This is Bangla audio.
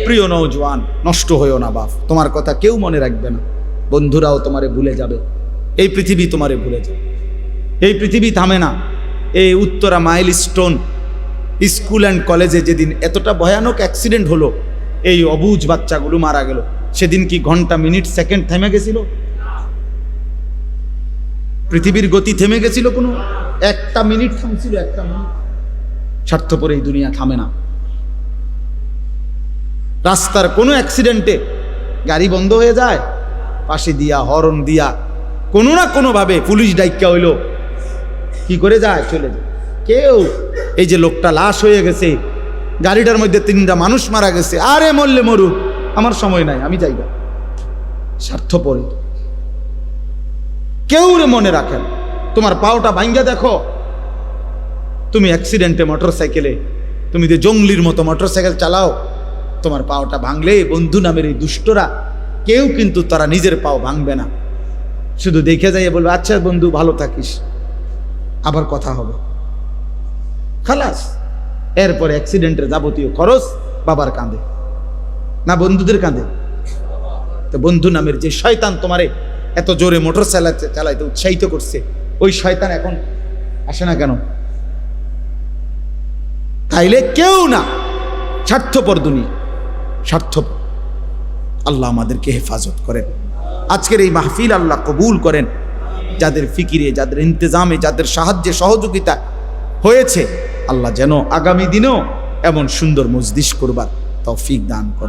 প্রিয় নওজওয়ান, নষ্ট হইও না বাপ, তোমার কথা কেউ মনে রাখবে না, বন্ধুরাও তোমারে ভুলে যাবে, এই পৃথিবী তোমারে ভুলে যাবে, এই পৃথিবী থামে না। এই উত্তরা মাইলস্টোন স্কুল অ্যান্ড কলেজে যেদিন এতটা ভয়ানক অ্যাক্সিডেন্ট হলো, এই অবুঝ বাচ্চাগুলো মারা গেল, সেদিন কি ঘন্টা মিনিট সেকেন্ড থেমে গেছিল? পৃথিবীর গতি থেমে গেছিল? কোনো একটা মিনিট থামছিল? একটা মিনিট? স্বার্থপর এই দুনিয়া থামে না। রাস্তার কোনো অ্যাক্সিডেন্টে গাড়ি বন্ধ হয়ে যায়, পাশে দিয়া হর্ন দিয়া কোনো না কোনোভাবে পুলিশ ডাইকা হইল কি করে যায়, চলে যায়। কেউ এই যে লোকটা লাশ হয়ে গেছে, গাড়িটার মধ্যে 3টা মানুষ মারা গেছে, আরে মরলে মরুক, আমার সময় নাই, আমি যাই না। স্বার্থপর কেউ রে মনে রাখেন। তোমার পাওটা ভাঙ্গা দেখো, তুমি অ্যাক্সিডেন্টে মোটরসাইকেলে, তুমি যে জঙ্গলির মতো মোটরসাইকেল চালাও, তোমার পাওটা ভাঙলে বন্ধু নামের এই দুষ্টরা কেউ কিন্তু তারা নিজের পাও ভাঙবে না, শুধু দেখে যাইয়ে বলবে আচ্ছা বন্ধু ভালো থাকিস, আবার কথা হবে, খালাস। এরপরে অ্যাক্সিডেন্টের যাবতীয় খরচ বাবার কাঁধে না বন্ধুদের কাঁধে? তো বন্ধু নামের যে শয়তান তোমারে এত জোরে মোটর চালাইতে উৎসাহিত করছে, ওই শয়তান এখন আসে না কেন? তাইলে কেউ না, স্বার্থপর দুনিয়া, স্বার্থপর। আল্লাহ আমাদেরকে হেফাজত করেন। আজকের এই মাহফিল আল্লাহ কবুল করেন। যাদের ফিকিরে, যাদের ইন্তেজামে, যাদের সাহায্যে সহযোগিতা হয়েছে, আল্লাহ যেন আগামী দিনেও এমন সুন্দর মজলিস করবার তৌফিক দান করেন।